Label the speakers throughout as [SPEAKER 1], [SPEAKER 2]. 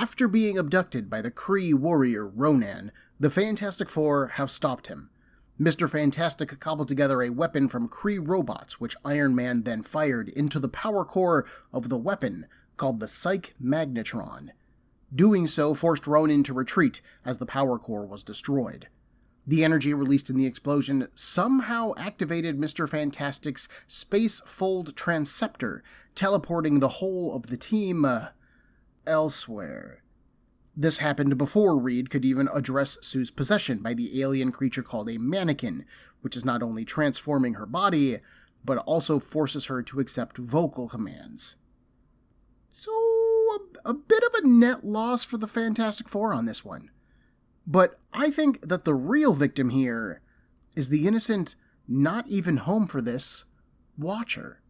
[SPEAKER 1] After being abducted by the Kree warrior Ronan, the Fantastic Four have stopped him. Mr. Fantastic cobbled together a weapon from Kree robots, which Iron Man then fired into the power core of the weapon, called the Psych Magnetron. Doing so forced Ronan to retreat as the power core was destroyed. The energy released in the explosion somehow activated Mr. Fantastic's space-fold transceptor, teleporting the whole of the team elsewhere. This happened before Reed could even address Sue's possession by the alien creature called a mannequin, which is not only transforming her body, but also forces her to accept vocal commands. So, a bit of a net loss for the Fantastic Four on this one. But I think that the real victim here is the innocent, not even home for this, Watcher.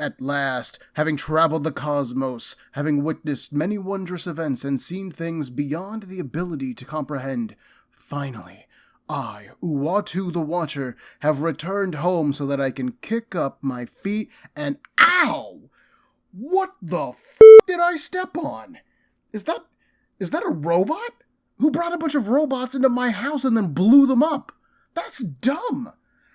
[SPEAKER 1] At last, having traveled the cosmos, having witnessed many wondrous events and seen things beyond the ability to comprehend, finally, I, Uatu the Watcher, have returned home so that I can kick up my feet and ow! What the f*** did I step on? Is that a robot? Who brought a bunch of robots into my house and then blew them up? That's dumb!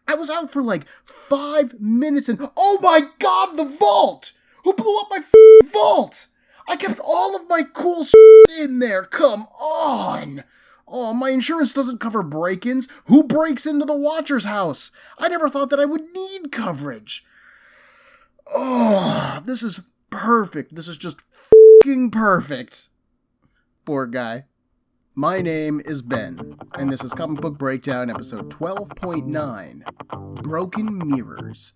[SPEAKER 1] I was out for like 5 minutes and oh my god, the vault! Who blew up my vault? I kept all of my cool in there, come on! Oh, my insurance doesn't cover break-ins. Who breaks into the Watcher's house? I never thought that I would need coverage. Oh, this is perfect. This is just f***ing perfect. Poor guy. My name is Ben, and this is Comic Book Breakdown, episode 12.9, Broken Mirrors.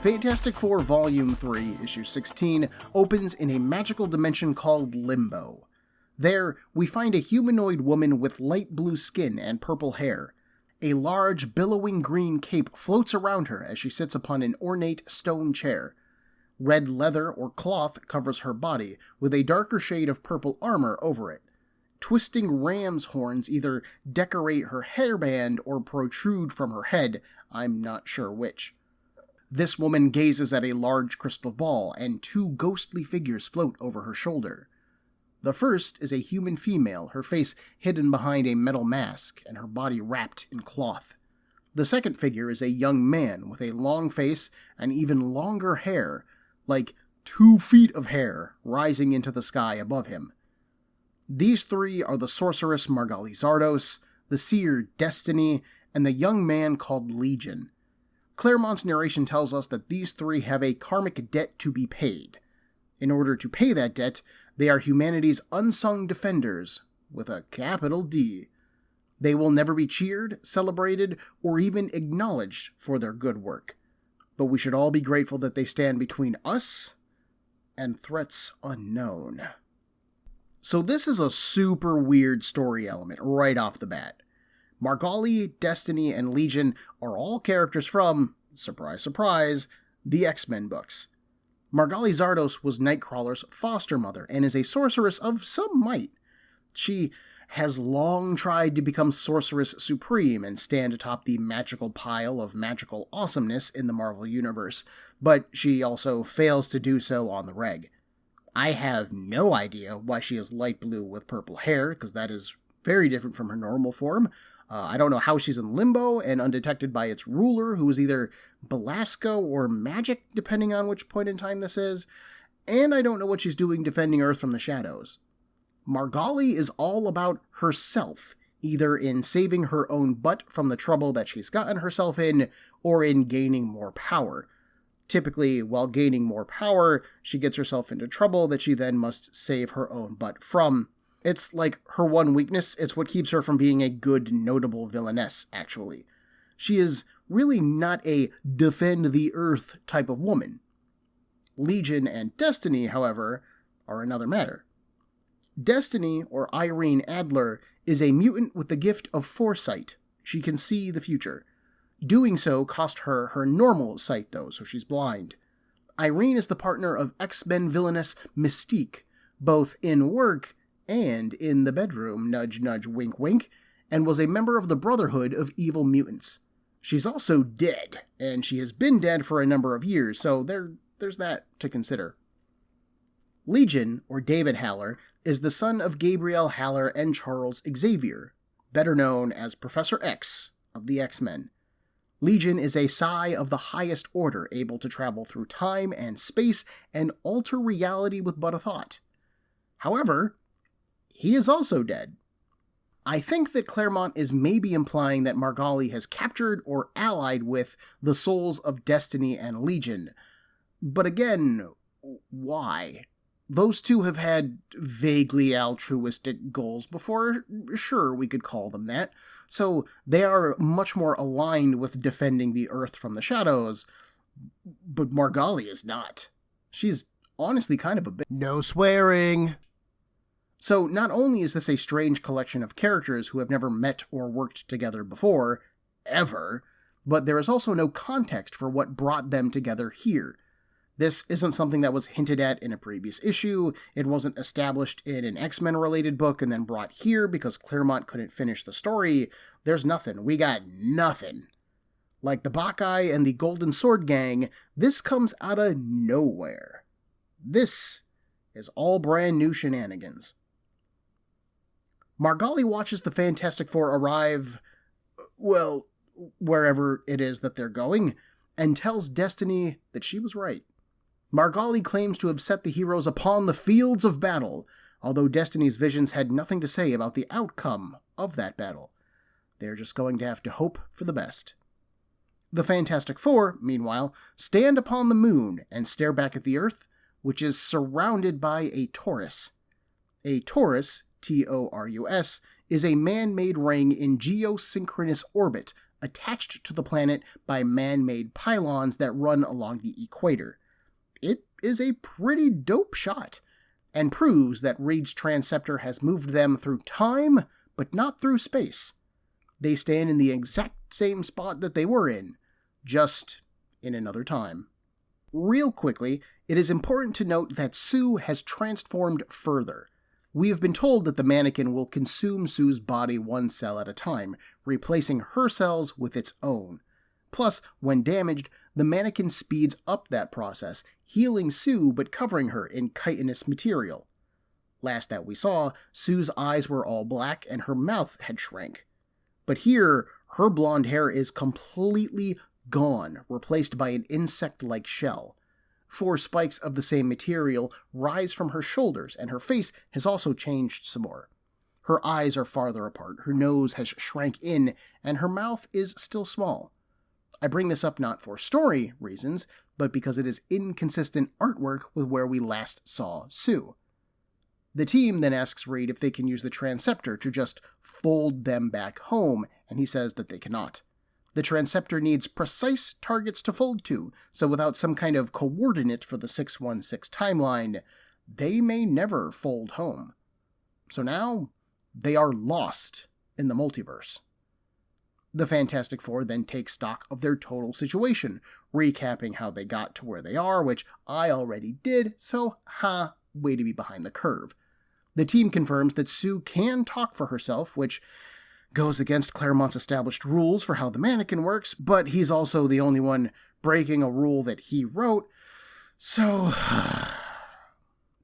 [SPEAKER 1] Fantastic Four Volume 3, Issue 16, opens in a magical dimension called Limbo. There, we find a humanoid woman with light blue skin and purple hair. A large, billowing green cape floats around her as she sits upon an ornate stone chair. Red leather or cloth covers her body, with a darker shade of purple armor over it. Twisting ram's horns either decorate her hairband or protrude from her head, I'm not sure which. This woman gazes at a large crystal ball, and 2 ghostly figures float over her shoulder. The first is a human female, her face hidden behind a metal mask, and her body wrapped in cloth. The second figure is a young man with a long face and even longer hair, like 2 feet of hair rising into the sky above him. These 3 are the sorceress Margali Zardos, the seer Destiny, and the young man called Legion. Claremont's narration tells us that these 3 have a karmic debt to be paid. In order to pay that debt, they are humanity's unsung defenders, with a capital D. They will never be cheered, celebrated, or even acknowledged for their good work. But we should all be grateful that they stand between us and threats unknown. So this is a super weird story element right off the bat. Margali, Destiny, and Legion are all characters from, surprise surprise, the X-Men books. Margali Zardos was Nightcrawler's foster mother and is a sorceress of some might. She has long tried to become Sorceress Supreme and stand atop the magical pile of magical awesomeness in the Marvel Universe, but she also fails to do so on the reg. I have no idea why she is light blue with purple hair, because that is very different from her normal form. I don't know how she's in limbo and undetected by its ruler, who is either Belasco or Magic, depending on which point in time this is, and I don't know what she's doing defending Earth from the shadows. Margali is all about herself, either in saving her own butt from the trouble that she's gotten herself in, or in gaining more power. Typically, while gaining more power, she gets herself into trouble that she then must save her own butt from. It's like her one weakness. It's what keeps her from being a good, notable villainess, actually. She is really not a defend the Earth type of woman. Legion and Destiny, however, are another matter. Destiny, or Irene Adler, is a mutant with the gift of foresight. She can see the future. Doing so cost her her normal sight, though, so she's blind. Irene is the partner of X-Men villainess Mystique, both in work and in the bedroom, nudge nudge wink wink, and was a member of the Brotherhood of Evil Mutants. She's also dead, and she has been dead for a number of years, so there's that to consider. Legion, or David Haller, is the son of Gabriel Haller and Charles Xavier, better known as Professor X of the X-Men. Legion is a Psi of the highest order, able to travel through time and space and alter reality with but a thought. However, he is also dead. I think that Claremont is maybe implying that Margali has captured or allied with the souls of Destiny and Legion. But again, why? Those two have had vaguely altruistic goals before, sure, we could call them that, so they are much more aligned with defending the Earth from the shadows, but Margali is not. She's honestly kind of a bit... No swearing! So not only is this a strange collection of characters who have never met or worked together before, ever, but there is also no context for what brought them together here. This isn't something that was hinted at in a previous issue, it wasn't established in an X-Men related book and then brought here because Claremont couldn't finish the story. There's nothing. We got nothing. Like the Bacchae and the Golden Sword Gang, this comes out of nowhere. This is all brand new shenanigans. Margali watches the Fantastic Four arrive, well, wherever it is that they're going, and tells Destiny that she was right. Margali claims to have set the heroes upon the fields of battle, although Destiny's visions had nothing to say about the outcome of that battle. They're just going to have to hope for the best. The Fantastic Four, meanwhile, stand upon the moon and stare back at the Earth, which is surrounded by a torus. A torus, T-O-R-U-S, is a man-made ring in geosynchronous orbit attached to the planet by man-made pylons that run along the equator. It is a pretty dope shot, and proves that Reed's transceptor has moved them through time, but not through space. They stand in the exact same spot that they were in, just in another time. Real quickly, it is important to note that Sue has transformed further. We have been told that the mannequin will consume Sue's body one cell at a time, replacing her cells with its own. Plus, when damaged, the mannequin speeds up that process, healing Sue but covering her in chitinous material. Last that we saw, Sue's eyes were all black and her mouth had shrank. But here, her blonde hair is completely gone, replaced by an insect-like shell. 4 spikes of the same material rise from her shoulders, and her face has also changed some more. Her eyes are farther apart, her nose has shrank in, and her mouth is still small. I bring this up not for story reasons, but because it is inconsistent artwork with where we last saw Sue. The team then asks Reed if they can use the transceptor to just fold them back home, and he says that they cannot. The transceptor needs precise targets to fold to, so without some kind of coordinate for the 616 timeline, they may never fold home. So now, they are lost in the multiverse. The Fantastic Four then take stock of their total situation, recapping how they got to where they are, which I already did, so way to be behind the curve. The team confirms that Sue can talk for herself, which goes against Claremont's established rules for how the mannequin works, but he's also the only one breaking a rule that he wrote, so...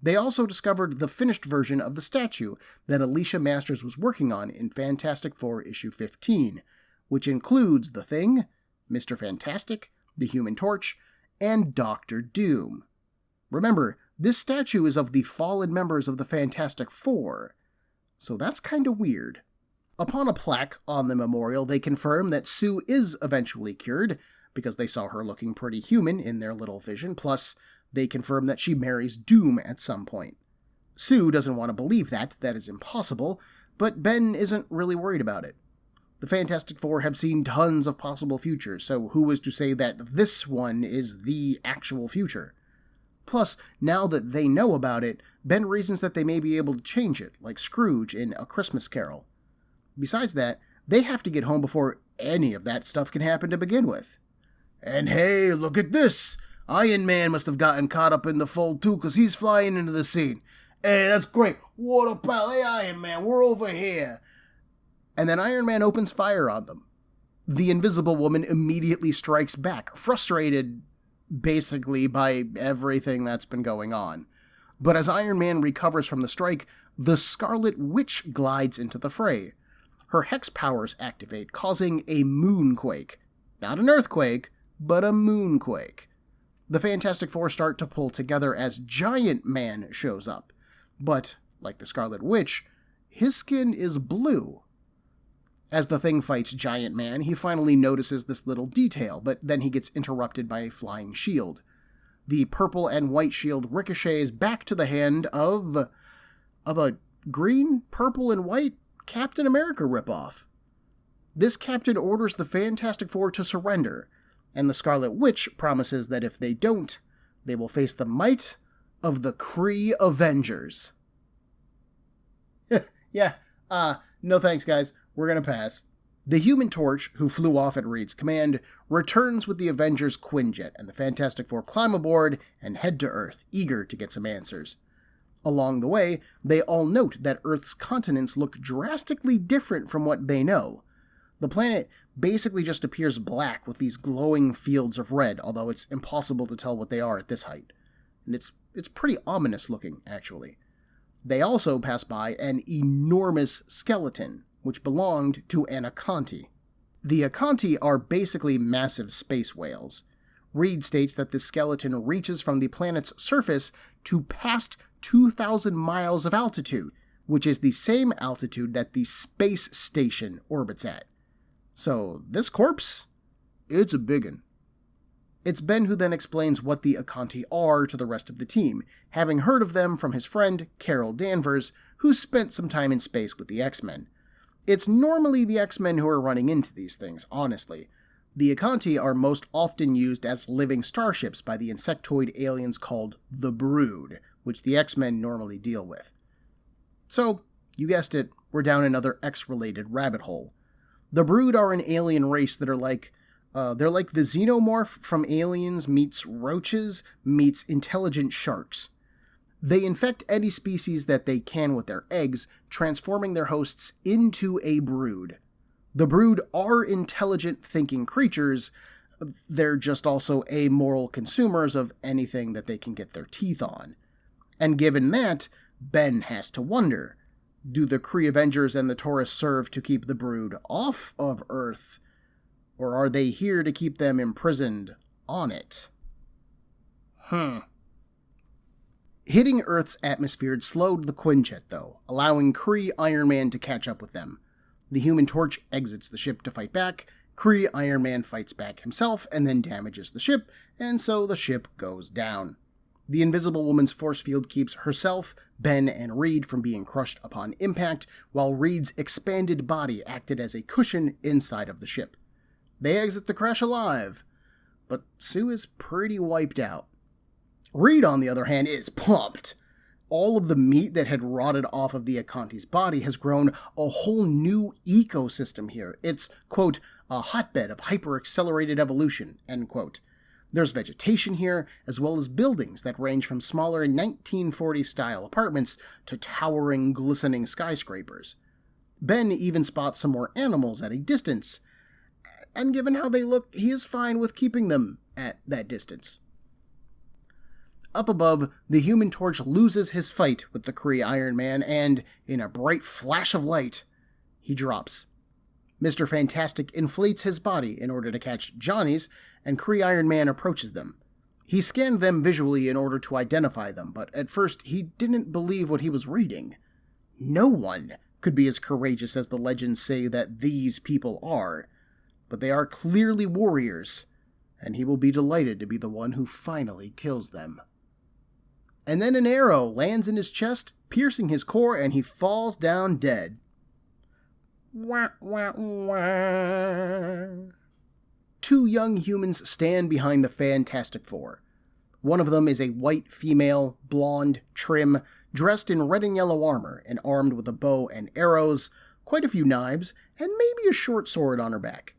[SPEAKER 1] They also discovered the finished version of the statue that Alicia Masters was working on in Fantastic Four issue 15, which includes the Thing, Mr. Fantastic, the Human Torch, and Doctor Doom. Remember, this statue is of the fallen members of the Fantastic Four, so that's kinda weird. Upon a plaque on the memorial, they confirm that Sue is eventually cured, because they saw her looking pretty human in their little vision, plus they confirm that she marries Doom at some point. Sue doesn't want to believe that is impossible, but Ben isn't really worried about it. The Fantastic Four have seen tons of possible futures, so who is to say that this one is the actual future? Plus, now that they know about it, Ben reasons that they may be able to change it, like Scrooge in A Christmas Carol. Besides that, they have to get home before any of that stuff can happen to begin with. And hey, look at this! Iron Man must have gotten caught up in the fold too, because he's flying into the scene. Hey, that's great. What about, hey, Iron Man, we're over here. And then Iron Man opens fire on them. The Invisible Woman immediately strikes back, frustrated basically by everything that's been going on. But as Iron Man recovers from the strike, the Scarlet Witch glides into the fray. Her hex powers activate, causing a moonquake. Not an earthquake, but a moonquake. The Fantastic Four start to pull together as Giant Man shows up. But, like the Scarlet Witch, his skin is blue. As the Thing fights Giant Man, he finally notices this little detail, but then he gets interrupted by a flying shield. The purple and white shield ricochets back to the hand of a green, purple, and white Captain America ripoff. This captain orders the Fantastic Four to surrender, and the Scarlet Witch promises that if they don't, they will face the might of the Kree Avengers. No thanks, guys. We're gonna pass. The Human Torch, who flew off at Reed's command, returns with the Avengers Quinjet, and the Fantastic Four climb aboard and head to Earth, eager to get some answers. Along the way, they all note that Earth's continents look drastically different from what they know. The planet basically just appears black with these glowing fields of red, although it's impossible to tell what they are at this height. And it's pretty ominous looking, actually. They also pass by an enormous skeleton, which belonged to an Akanti. The Akanti are basically massive space whales. Reed states that the skeleton reaches from the planet's surface to past 2,000 miles of altitude, which is the same altitude that the space station orbits at. So, this corpse? It's a biggin'. It's Ben who then explains what the Akanti are to the rest of the team, having heard of them from his friend, Carol Danvers, who spent some time in space with the X-Men. It's normally the X-Men who are running into these things, honestly. The Akanti are most often used as living starships by the insectoid aliens called the Brood, which the X-Men normally deal with. So, you guessed it, we're down another X-related rabbit hole. The Brood are an alien race that are they're like the xenomorph from Aliens meets roaches meets intelligent sharks. They infect any species that they can with their eggs, transforming their hosts into a brood. The Brood are intelligent thinking creatures. They're just also amoral consumers of anything that they can get their teeth on. And given that, Ben has to wonder, do the Kree Avengers and the Taurus serve to keep the Brood off of Earth? Or are they here to keep them imprisoned on it? Hitting Earth's atmosphere slowed the Quinjet, though, allowing Kree Iron Man to catch up with them. The Human Torch exits the ship to fight back, Kree Iron Man fights back himself and then damages the ship, and so the ship goes down. The Invisible Woman's force field keeps herself, Ben, and Reed from being crushed upon impact, while Reed's expanded body acted as a cushion inside of the ship. They exit the crash alive, but Sue is pretty wiped out. Reed, on the other hand, is pumped. All of the meat that had rotted off of the Akanti's body has grown a whole new ecosystem here. It's, quote, a hotbed of hyper-accelerated evolution, end quote. There's vegetation here, as well as buildings that range from smaller 1940s-style apartments to towering, glistening skyscrapers. Ben even spots some more animals at a distance, and given how they look, he is fine with keeping them at that distance. Up above, the Human Torch loses his fight with the Kree Iron Man, and, in a bright flash of light, he drops. Mr. Fantastic inflates his body in order to catch Johnny's, and Kree Iron Man approaches them. He scanned them visually in order to identify them, but at first he didn't believe what he was reading. No one could be as courageous as the legends say that these people are, but they are clearly warriors, and he will be delighted to be the one who finally kills them. And then an arrow lands in his chest, piercing his core, and he falls down dead. Wah, wah, wah. Two young humans stand behind the Fantastic Four. One of them is a white female, blonde, trim, dressed in red and yellow armor, and armed with a bow and arrows, quite a few knives, and maybe a short sword on her back.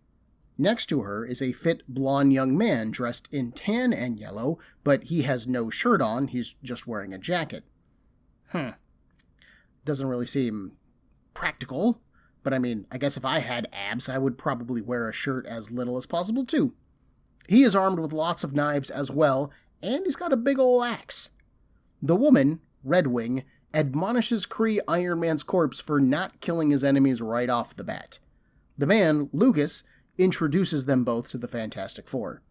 [SPEAKER 1] Next to her is a fit, blonde young man dressed in tan and yellow, but he has no shirt on, he's just wearing a jacket. Doesn't really seem practical, but I mean, I guess if I had abs, I would probably wear a shirt as little as possible too. He is armed with lots of knives as well, and he's got a big ol' axe. The woman, Redwing, admonishes Kree Iron Man's corpse for not killing his enemies right off the bat. The man, Lucas, introduces them both to the Fantastic Four.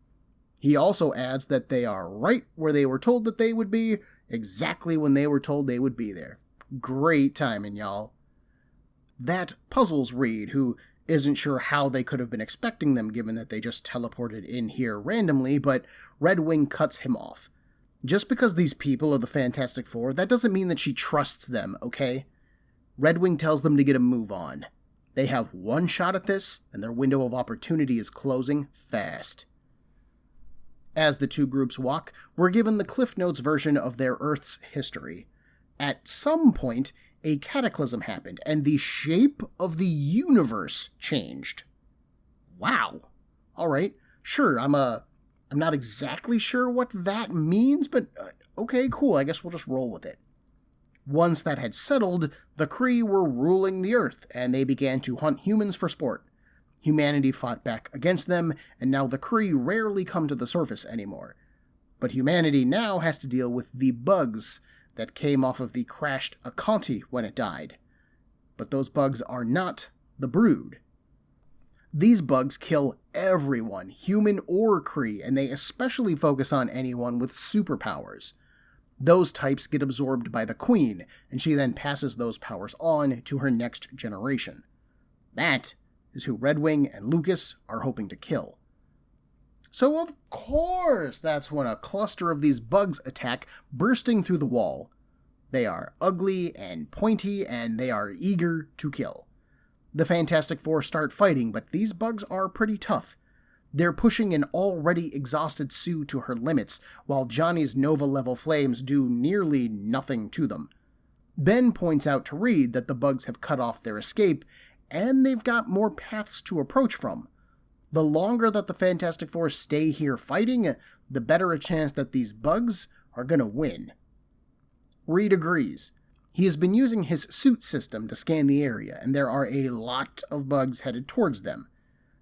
[SPEAKER 1] He also adds that they are right where they were told that they would be, exactly when they were told they would be there. Great timing, y'all. That puzzles Reed, who isn't sure how they could have been expecting them given that they just teleported in here randomly, but Redwing cuts him off. Just because these people are the Fantastic Four, that doesn't mean that she trusts them, okay? Redwing tells them to get a move on. They have one shot at this, and their window of opportunity is closing fast. As the two groups walk, we're given the Cliff Notes version of their Earth's history. At some point, a cataclysm happened, and the shape of the universe changed. Wow. Alright, sure, I'm not exactly sure what that means, but okay, cool, I guess we'll just roll with it. Once that had settled, the Kree were ruling the Earth, and they began to hunt humans for sport. Humanity fought back against them, and now the Kree rarely come to the surface anymore. But humanity now has to deal with the bugs that came off of the crashed Akanti when it died. But those bugs are not the Brood. These bugs kill everyone, human or Kree, and they especially focus on anyone with superpowers. Those types get absorbed by the Queen, and she then passes those powers on to her next generation. That is who Redwing and Lucas are hoping to kill. So of course, that's when a cluster of these bugs attack, bursting through the wall. They are ugly and pointy, and they are eager to kill. The Fantastic Four start fighting, but these bugs are pretty tough. They're pushing an already exhausted Sue to her limits, while Johnny's Nova-level flames do nearly nothing to them. Ben points out to Reed that the bugs have cut off their escape, and they've got more paths to approach from. The longer that the Fantastic Four stay here fighting, the better a chance that these bugs are gonna win. Reed agrees. He has been using his suit system to scan the area, and there are a lot of bugs headed towards them.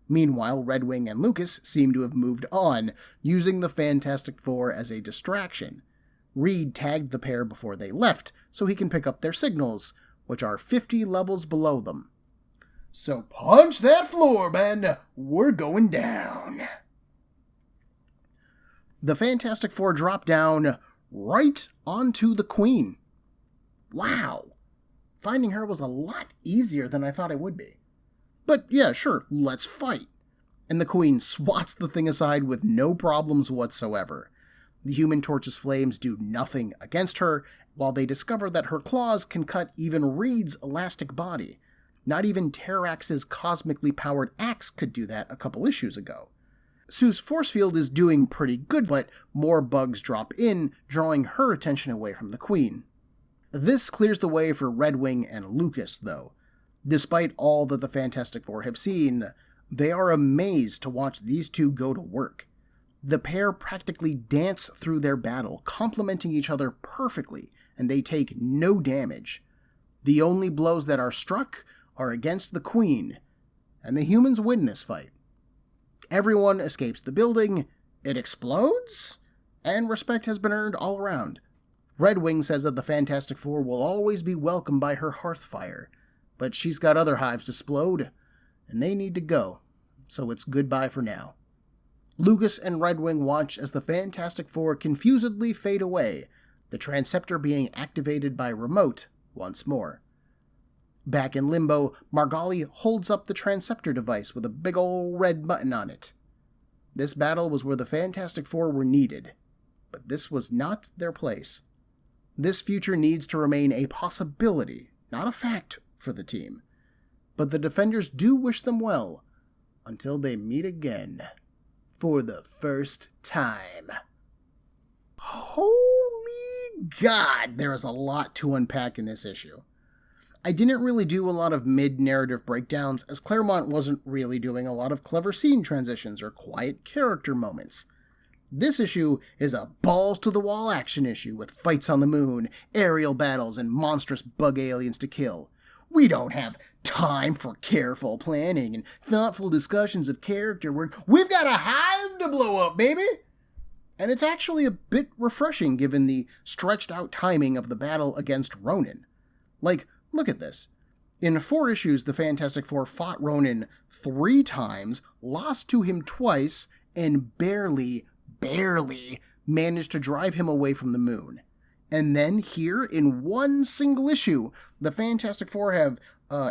[SPEAKER 1] Meanwhile, Redwing and Lucas seem to have moved on, using the Fantastic Four as a distraction. Reed tagged the pair before they left, so he can pick up their signals, which are 50 levels below them. So punch that floor, Ben! We're going down! The Fantastic Four drop down right onto the Queen. Wow! Finding her was a lot easier than I thought it would be. But yeah, sure, let's fight. And the Queen swats the thing aside with no problems whatsoever. The Human Torch's flames do nothing against her, while they discover that her claws can cut even Reed's elastic body. Not even Terrax's cosmically powered axe could do that a couple issues ago. Sue's force field is doing pretty good, but more bugs drop in, drawing her attention away from the Queen. This clears the way for Redwing and Lucas, though. Despite all that the Fantastic Four have seen, they are amazed to watch these two go to work. The pair practically dance through their battle, complementing each other perfectly, and they take no damage. The only blows that are struck are against the Queen, and the humans win this fight. Everyone escapes the building, it explodes, and respect has been earned all around. Redwing says that the Fantastic Four will always be welcomed by her hearth fire, but she's got other hives to explode, and they need to go, so it's goodbye for now. Lucas and Redwing watch as the Fantastic Four confusedly fade away, the Transceptor being activated by remote once more. Back in Limbo, Margali holds up the Transceptor device with a big ol' red button on it. This battle was where the Fantastic Four were needed, but this was not their place. This future needs to remain a possibility, not a fact, for the team. But the Defenders do wish them well, until they meet again. For the first time. Holy God, there is a lot to unpack in this issue. I didn't really do a lot of mid-narrative breakdowns, as Claremont wasn't really doing a lot of clever scene transitions or quiet character moments. This issue is a balls-to-the-wall action issue with fights on the moon, aerial battles, and monstrous bug aliens to kill. We don't have time for careful planning and thoughtful discussions of character work. We've got a hive to blow up, baby! And it's actually a bit refreshing given the stretched-out timing of the battle against Ronin. Like, look at this. In 4 issues, the Fantastic Four fought Ronin 3 times, lost to him twice, and barely managed to drive him away from the moon. And then here, in one single issue, the Fantastic Four have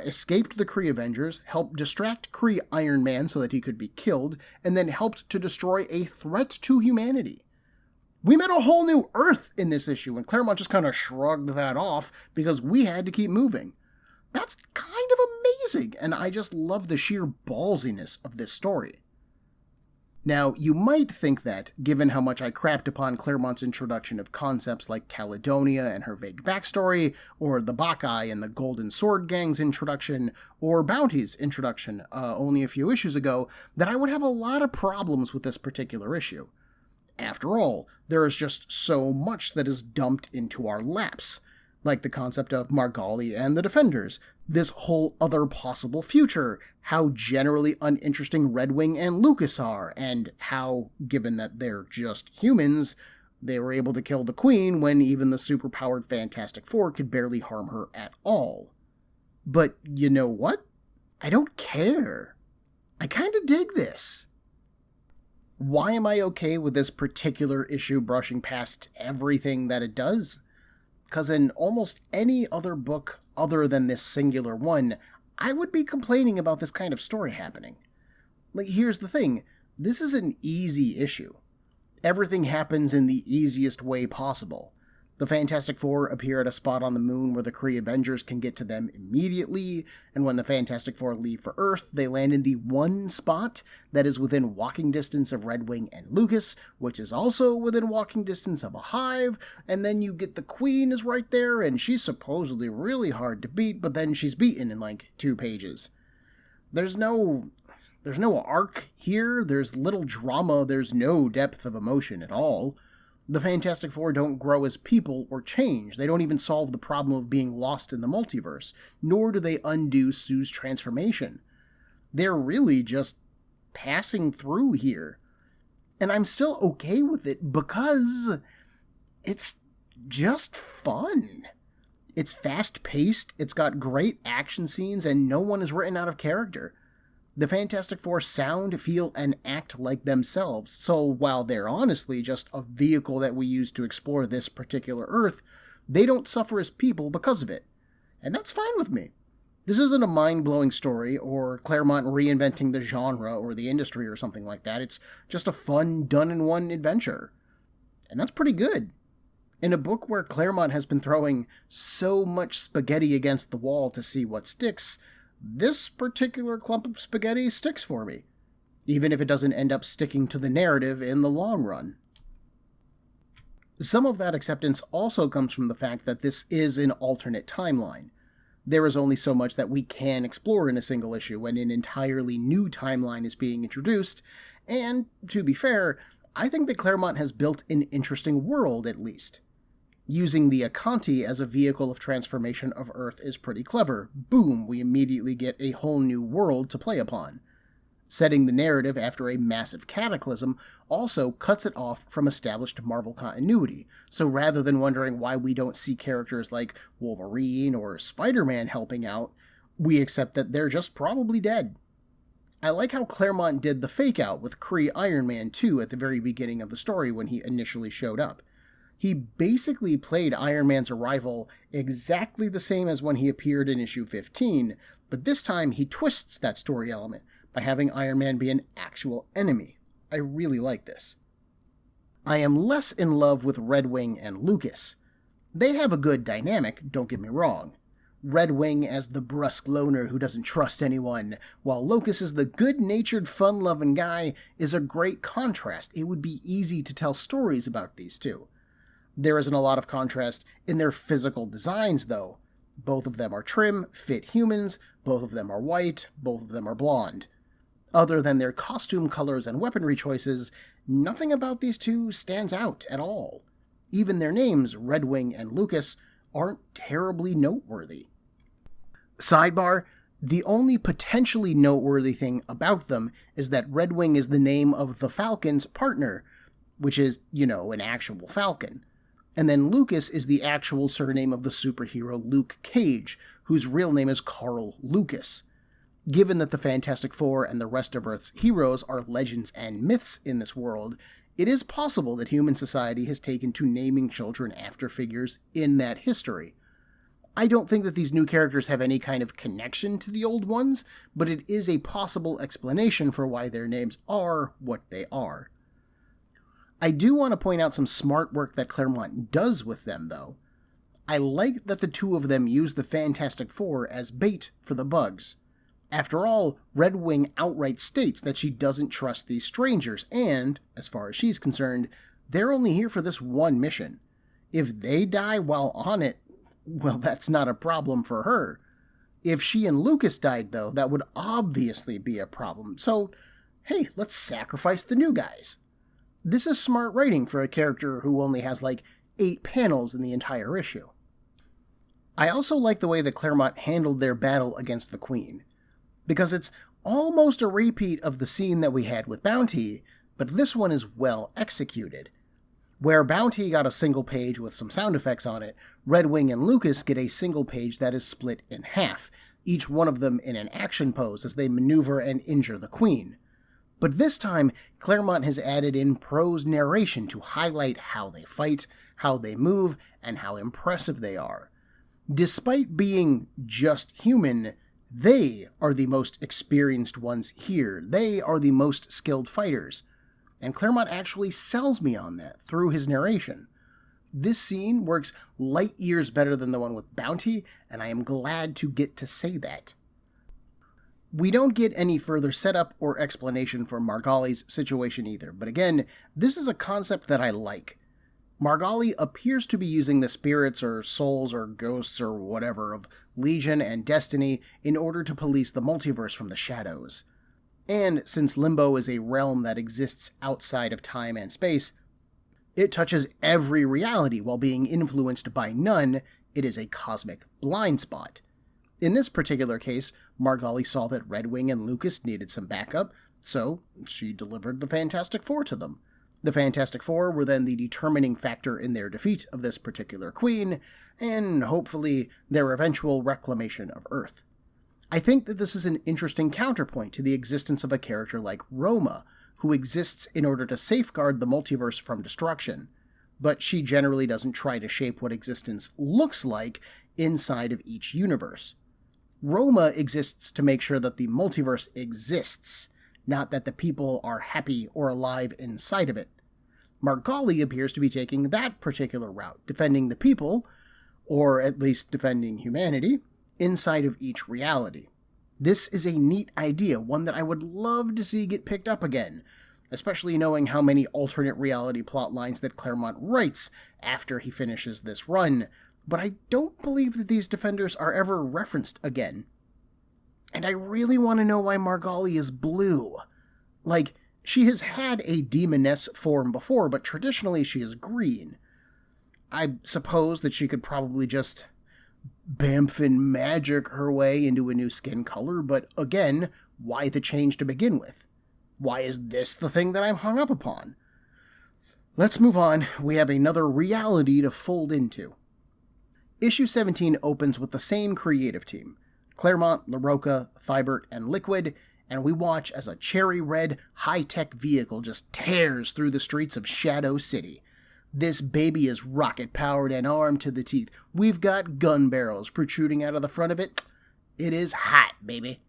[SPEAKER 1] escaped the Kree Avengers, helped distract Kree Iron Man so that he could be killed, and then helped to destroy a threat to humanity. We met a whole new Earth in this issue, and Claremont just kind of shrugged that off because we had to keep moving. That's kind of amazing, and I just love the sheer ballsiness of this story. Now, you might think that, given how much I crapped upon Claremont's introduction of concepts like Caledonia and her vague backstory, or the Bacchae and the Golden Sword Gang's introduction, or Bounty's introduction only a few issues ago, that I would have a lot of problems with this particular issue. After all, there is just so much that is dumped into our laps, like the concept of Margali and the Defenders, this whole other possible future, how generally uninteresting Redwing and Lucas are, and how, given that they're just humans, they were able to kill the Queen when even the superpowered Fantastic Four could barely harm her at all. But you know what? I don't care. I kinda dig this. Why am I okay with this particular issue brushing past everything that it does? Because in almost any other book other than this singular one, I would be complaining about this kind of story happening. Like, here's the thing. This is an easy issue. Everything happens in the easiest way possible. The Fantastic Four appear at a spot on the moon where the Kree Avengers can get to them immediately, and when the Fantastic Four leave for Earth, they land in the one spot that is within walking distance of Redwing and Lucas, which is also within walking distance of a hive, and then you get the Queen is right there, and she's supposedly really hard to beat, but then she's beaten in like 2 pages. There's no arc here, there's little drama, there's no depth of emotion at all. The Fantastic Four don't grow as people or change. They don't even solve the problem of being lost in the multiverse, nor do they undo Sue's transformation. They're really just passing through here. And I'm still okay with it because it's just fun. It's fast-paced, it's got great action scenes, and no one is written out of character. The Fantastic Four sound, feel, and act like themselves, so while they're honestly just a vehicle that we use to explore this particular Earth, they don't suffer as people because of it. And that's fine with me. This isn't a mind-blowing story, or Claremont reinventing the genre or the industry or something like that. It's just a fun, done-in-one adventure. And that's pretty good. In a book where Claremont has been throwing so much spaghetti against the wall to see what sticks, this particular clump of spaghetti sticks for me, even if it doesn't end up sticking to the narrative in the long run. Some of that acceptance also comes from the fact that this is an alternate timeline. There is only so much that we can explore in a single issue when an entirely new timeline is being introduced, and, to be fair, I think that Claremont has built an interesting world, at least. Using the Akanti as a vehicle of transformation of Earth is pretty clever. Boom, we immediately get a whole new world to play upon. Setting the narrative after a massive cataclysm also cuts it off from established Marvel continuity, so rather than wondering why we don't see characters like Wolverine or Spider-Man helping out, we accept that they're just probably dead. I like how Claremont did the fake-out with Kree Iron Man 2 at the very beginning of the story when he initially showed up. He basically played Iron Man's arrival exactly the same as when he appeared in issue 15, but this time he twists that story element by having Iron Man be an actual enemy. I really like this. I am less in love with Redwing and Lucas. They have a good dynamic, don't get me wrong. Redwing as the brusque loner who doesn't trust anyone, while Lucas is the good-natured, fun-loving guy, is a great contrast. It would be easy to tell stories about these two. There isn't a lot of contrast in their physical designs, though. Both of them are trim, fit humans, both of them are white, both of them are blonde. Other than their costume colors and weaponry choices, nothing about these two stands out at all. Even their names, Redwing and Lucas, aren't terribly noteworthy. Sidebar, the only potentially noteworthy thing about them is that Redwing is the name of the Falcon's partner, which is, an actual Falcon. And then Lucas is the actual surname of the superhero Luke Cage, whose real name is Carl Lucas. Given that the Fantastic Four and the rest of Earth's heroes are legends and myths in this world, it is possible that human society has taken to naming children after figures in that history. I don't think that these new characters have any kind of connection to the old ones, but it is a possible explanation for why their names are what they are. I do want to point out some smart work that Claremont does with them, though. I like that the two of them use the Fantastic Four as bait for the Bugs. After all, Redwing outright states that she doesn't trust these strangers, and, as far as she's concerned, they're only here for this one mission. If they die while on it, well, that's not a problem for her. If she and Lucas died, though, that would obviously be a problem, so, hey, let's sacrifice the new guys. This is smart writing for a character who only has 8 panels in the entire issue. I also like the way that Claremont handled their battle against the Queen, because it's almost a repeat of the scene that we had with Bounty, but this one is well executed. Where Bounty got a single page with some sound effects on it, Redwing and Lucas get a single page that is split in half, each one of them in an action pose as they maneuver and injure the Queen. But this time, Claremont has added in prose narration to highlight how they fight, how they move, and how impressive they are. Despite being just human, they are the most experienced ones here. They are the most skilled fighters. And Claremont actually sells me on that through his narration. This scene works light years better than the one with Bounty, and I am glad to get to say that. We don't get any further setup or explanation for Margali's situation either, but again, this is a concept that I like. Margali appears to be using the spirits or souls or ghosts or whatever of Legion and Destiny in order to police the multiverse from the shadows. And since Limbo is a realm that exists outside of time and space, it touches every reality while being influenced by none. It is a cosmic blind spot. In this particular case, Margali saw that Redwing and Lucas needed some backup, so she delivered the Fantastic Four to them. The Fantastic Four were then the determining factor in their defeat of this particular queen, and hopefully their eventual reclamation of Earth. I think that this is an interesting counterpoint to the existence of a character like Roma, who exists in order to safeguard the multiverse from destruction, but she generally doesn't try to shape what existence looks like inside of each universe. Roma exists to make sure that the multiverse exists, not that the people are happy or alive inside of it. Margali appears to be taking that particular route, defending the people, or at least defending humanity, inside of each reality. This is a neat idea, one that I would love to see get picked up again, especially knowing how many alternate reality plot lines that Claremont writes after he finishes this run, but I don't believe that these defenders are ever referenced again. And I really want to know why Margali is blue. She has had a demoness form before, but traditionally she is green. I suppose that she could probably just Bamfin magic her way into a new skin color, but again, why the change to begin with? Why is this the thing that I'm hung up upon? Let's move on. We have another reality to fold into. Issue 17 opens with the same creative team, Claremont, Larroca, Thibert, and Liquid, and we watch as a cherry-red, high-tech vehicle just tears through the streets of Shadow City. This baby is rocket-powered and armed to the teeth. We've got gun barrels protruding out of the front of it. It is hot, baby.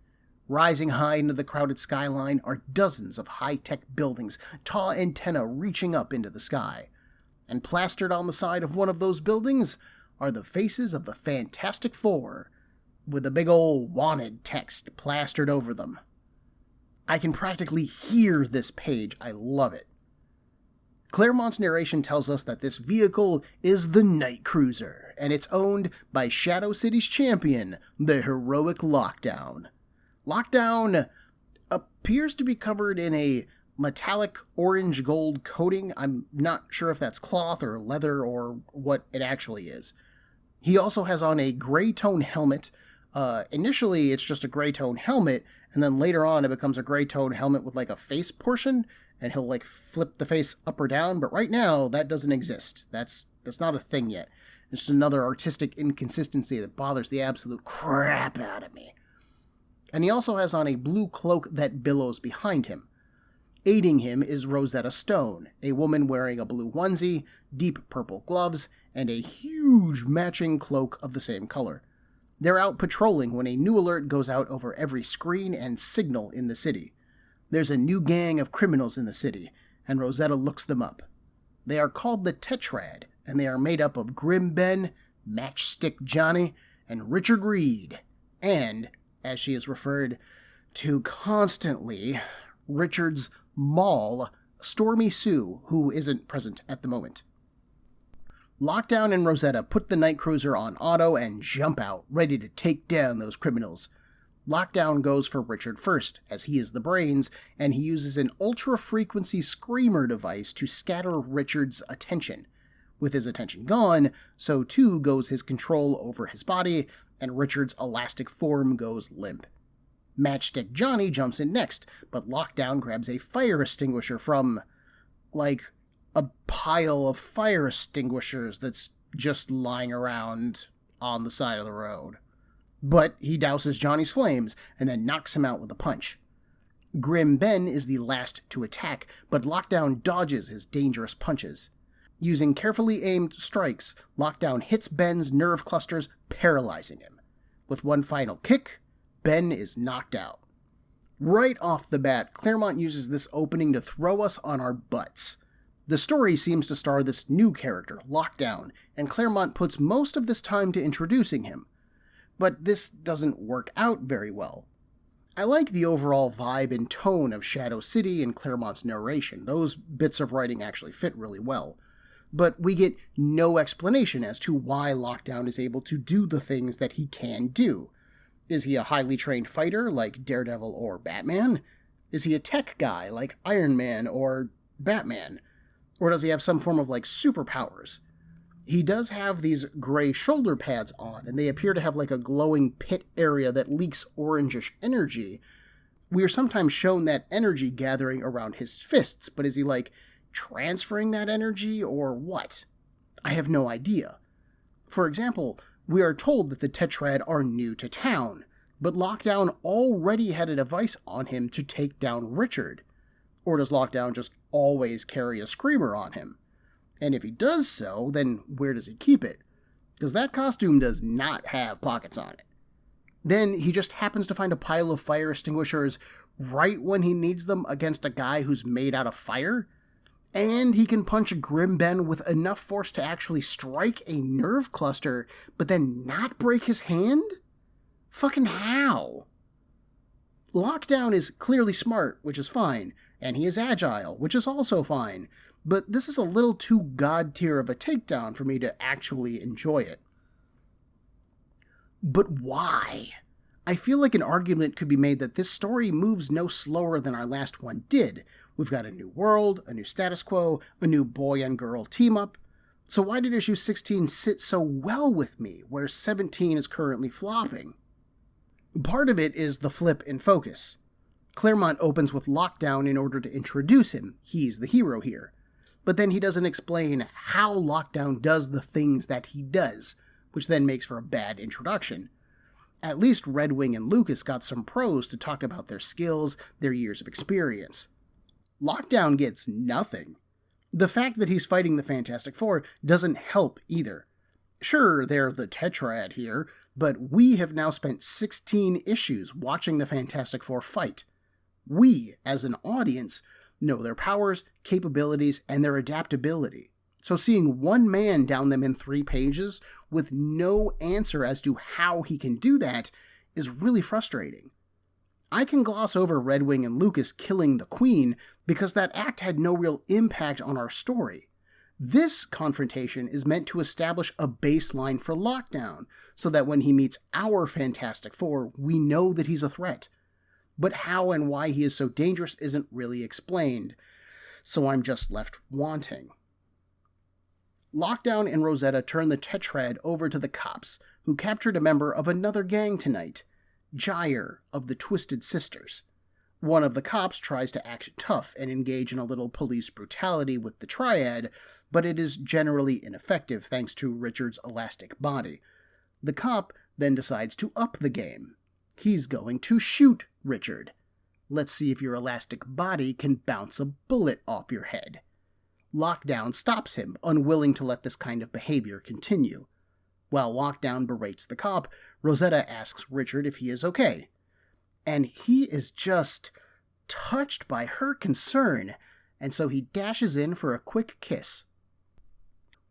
[SPEAKER 1] Rising high into the crowded skyline are dozens of high-tech buildings, tall antennae reaching up into the sky. And plastered on the side of one of those buildings are the faces of the Fantastic Four, with a big ol' wanted text plastered over them. I can practically hear this page. I love it. Claremont's narration tells us that this vehicle is the Night Cruiser, and it's owned by Shadow City's champion, the heroic Lockdown. Lockdown appears to be covered in a metallic orange gold coating. I'm not sure if that's cloth or leather or what it actually is. He also has on a gray tone helmet. Initially, it's just a gray tone helmet, and then later on it becomes a gray tone helmet with like a face portion, and he'll like flip the face up or down, but right now that doesn't exist. That's not a thing yet. It's just another artistic inconsistency that bothers the absolute crap out of me. And he also has on a blue cloak that billows behind him. Aiding him is Rosetta Stone, a woman wearing a blue onesie, deep purple gloves, and a huge matching cloak of the same color. They're out patrolling when a new alert goes out over every screen and signal in the city. There's a new gang of criminals in the city, and Rosetta looks them up. They are called the Tetrad, and they are made up of Grim Ben, Matchstick Johnny, and Richard Reed, and, as she is referred to constantly, Richard's Maul, Stormy Sue, who isn't present at the moment. Lockdown and Rosetta put the night cruiser on auto and jump out, ready to take down those criminals. Lockdown goes for Richard first, as he is the brains, and he uses an ultra-frequency screamer device to scatter Richard's attention. With his attention gone, so too goes his control over his body, and Richard's elastic form goes limp. Matchstick Johnny jumps in next, but Lockdown grabs a fire extinguisher from, like, a pile of fire extinguishers that's just lying around on the side of the road. But he douses Johnny's flames and then knocks him out with a punch. Grim Ben is the last to attack, but Lockdown dodges his dangerous punches. Using carefully aimed strikes, Lockdown hits Ben's nerve clusters, paralyzing him. With one final kick, Ben is knocked out. Right off the bat, Claremont uses this opening to throw us on our butts. The story seems to star this new character, Lockdown, and Claremont puts most of this time to introducing him. But this doesn't work out very well. I like the overall vibe and tone of Shadow City and Claremont's narration. Those bits of writing actually fit really well. But we get no explanation as to why Lockdown is able to do the things that he can do. Is he a highly trained fighter like Daredevil or Batman? Is he a tech guy like Iron Man or Batman? Or does he have some form of like superpowers? He does have these gray shoulder pads on, and they appear to have like a glowing pit area that leaks orangish energy. We are sometimes shown that energy gathering around his fists, but is he like transferring that energy or what? I have no idea. For example, we are told that the Tetrad are new to town, but Lockdown already had a device on him to take down Richard. Or does Lockdown just always carry a screamer on him? And if he does so, then where does he keep it? Because that costume does not have pockets on it. Then he just happens to find a pile of fire extinguishers right when he needs them against a guy who's made out of fire? And he can punch Grim Ben with enough force to actually strike a nerve cluster, but then not break his hand? Fucking how? Lockdown is clearly smart, which is fine, and he is agile, which is also fine, but this is a little too god-tier of a takedown for me to actually enjoy it. But why? I feel like an argument could be made that this story moves no slower than our last one did. We've got a new world, a new status quo, a new boy and girl team-up. So why did issue 16 sit so well with me, where 17 is currently flopping? Part of it is the flip in focus. Claremont opens with Lockdown in order to introduce him. He's the hero here. But then he doesn't explain how Lockdown does the things that he does, which then makes for a bad introduction. At least Red Wing and Lucas got some pros to talk about their skills, their years of experience. Lockdown gets nothing. The fact that he's fighting the Fantastic Four doesn't help either. Sure, they're the Tetrad here, but we have now spent 16 issues watching the Fantastic Four fight. We, as an audience, know their powers, capabilities, and their adaptability. So seeing one man down them in 3 pages with no answer as to how he can do that is really frustrating. I can gloss over Red Wing and Lucas killing the Queen because that act had no real impact on our story. This confrontation is meant to establish a baseline for Lockdown, so that when he meets our Fantastic Four, we know that he's a threat. but how and why he is so dangerous isn't really explained, so I'm just left wanting. Lockdown and Rosetta turn the Tetrad over to the cops, who captured a member of another gang tonight, Gyre of the Twisted Sisters. One of the cops tries to act tough and engage in a little police brutality with the Triad, but it is generally ineffective thanks to Richard's elastic body. The cop then decides to up the game. He's going to shoot Richard. Let's see if your elastic body can bounce a bullet off your head. Lockdown stops him, unwilling to let this kind of behavior continue. While Lockdown berates the cop, Rosetta asks Richard if he is okay. And he is just touched by her concern, and so he dashes in for a quick kiss.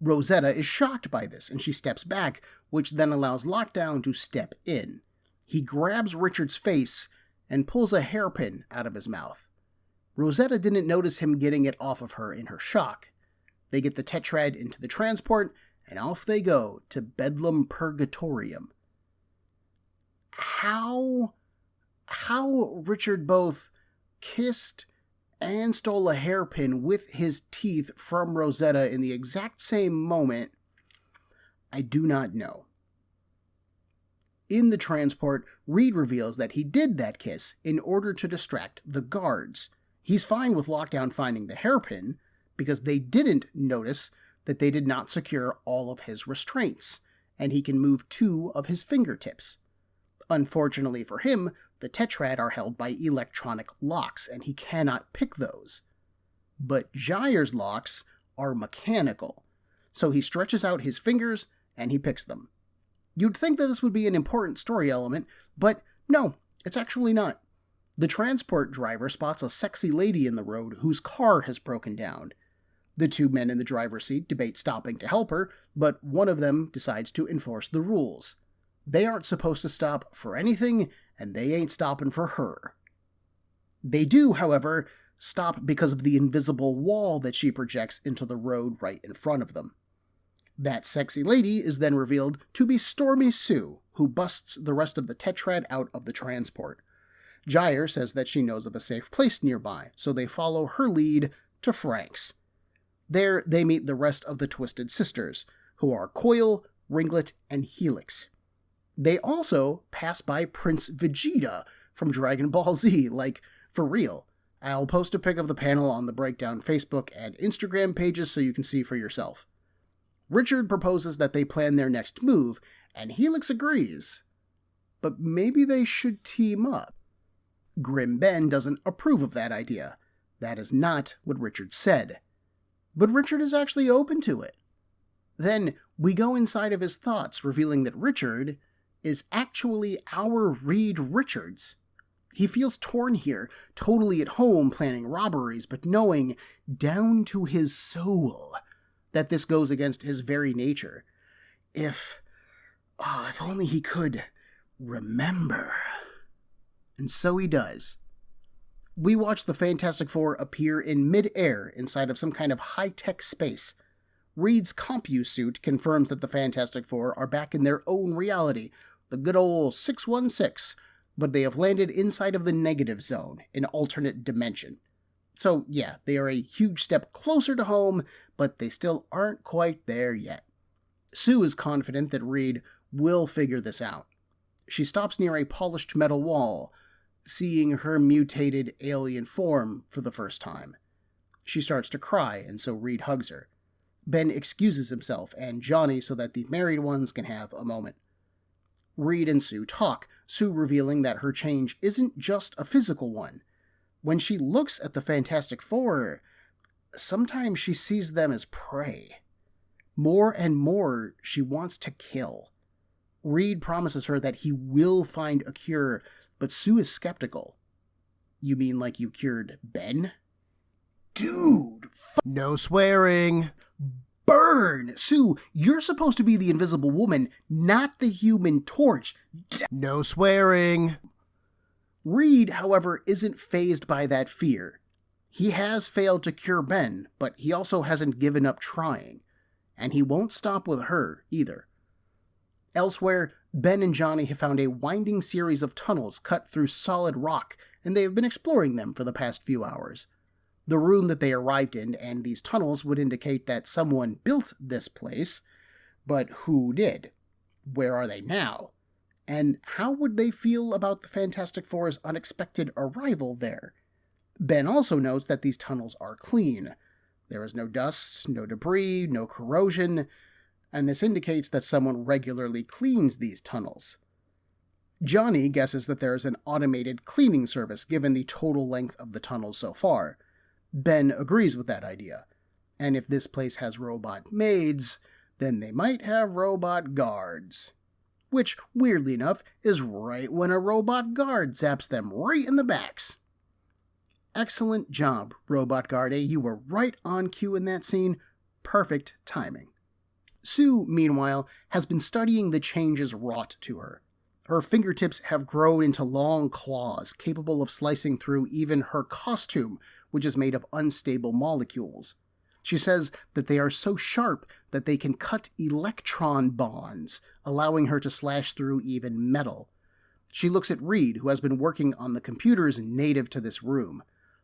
[SPEAKER 1] Rosetta is shocked by this, and she steps back, which then allows Lockdown to step in. He grabs Richard's face and pulls a hairpin out of his mouth. Rosetta didn't notice him getting it off of her in her shock. They get the Tetrad into the transport, and off they go to Bedlam Purgatorium. How Richard both kissed and stole a hairpin with his teeth from Rosetta in the exact same moment, I do not know. In the transport, Reed reveals that he did that kiss in order to distract the guards. He's fine with Lockdown finding the hairpin, because they didn't notice that they did not secure all of his restraints, and he can move 2 of his fingertips. Unfortunately for him, the Tetrad are held by electronic locks, and he cannot pick those. But Gyre's locks are mechanical, so he stretches out his fingers and he picks them. You'd think that this would be an important story element, but no, it's actually not. The transport driver spots a sexy lady in the road whose car has broken down. The 2 men in the driver's seat debate stopping to help her, but one of them decides to enforce the rules. They aren't supposed to stop for anything, and they ain't stopping for her. They do, however, stop because of the invisible wall that she projects into the road right in front of them. That sexy lady is then revealed to be Stormy Sue, who busts the rest of the Tetrad out of the transport. Gyre says that she knows of a safe place nearby, so they follow her lead to Frank's. There, they meet the rest of the Twisted Sisters, who are Coil, Ringlet, and Helix. They also pass by Prince Vegeta from Dragon Ball Z, like, for real. I'll post a pic of the panel on the Breakdown Facebook and Instagram pages so you can see for yourself. Richard proposes that they plan their next move, and Helix agrees. But maybe they should team up. Grim Ben doesn't approve of that idea. That is not what Richard said. But Richard is actually open to it. Then we go inside of his thoughts, revealing that Richard is actually our Reed Richards. He feels torn here, totally at home planning robberies, but knowing down to his soul that this goes against his very nature. If only he could remember. And so he does. We watch the Fantastic Four appear in mid-air inside of some kind of high-tech space. Reed's Compu suit confirms that the Fantastic Four are back in their own reality, the good old 616, but they have landed inside of the negative zone, an alternate dimension. So yeah, they are a huge step closer to home, but they still aren't quite there yet. Sue is confident that Reed will figure this out. She stops near a polished metal wall, seeing her mutated alien form for the first time. She starts to cry, and so Reed hugs her. Ben excuses himself and Johnny so that the married ones can have a moment. Reed and Sue talk, Sue revealing that her change isn't just a physical one. When she looks at the Fantastic Four, sometimes she sees them as prey. More and more, she wants to kill. Reed promises her that he will find a cure, but Sue is skeptical. You mean like you cured Ben? Dude! No swearing! Burn! Sue, you're supposed to be the Invisible Woman, not the Human Torch. No swearing! Reed, however, isn't fazed by that fear. He has failed to cure Ben, but he also hasn't given up trying. And he won't stop with her, either. Elsewhere, Ben and Johnny have found a winding series of tunnels cut through solid rock and they have been exploring them for the past few hours. The room that they arrived in and these tunnels would indicate that someone built this place, but who did? Where are they now? And how would they feel about the Fantastic Four's unexpected arrival there? Ben also notes that these tunnels are clean. There is no dust, no debris, no corrosion, and this indicates that someone regularly cleans these tunnels. Johnny guesses that there is an automated cleaning service given the total length of the tunnels so far. Ben agrees with that idea, and if this place has robot maids, then they might have robot guards. Which, weirdly enough, is right when a robot guard zaps them right in the backs. Excellent job, Robot Guard A. You were right on cue in that scene. Perfect timing. Sue, meanwhile, has been studying the changes wrought to her. Her fingertips have grown into long claws, capable of slicing through even her costume, which is made of unstable molecules. She says that they are so sharp that they can cut electron bonds, allowing her to slash through even metal. She looks at Reed, who has been working on the computers native to this room.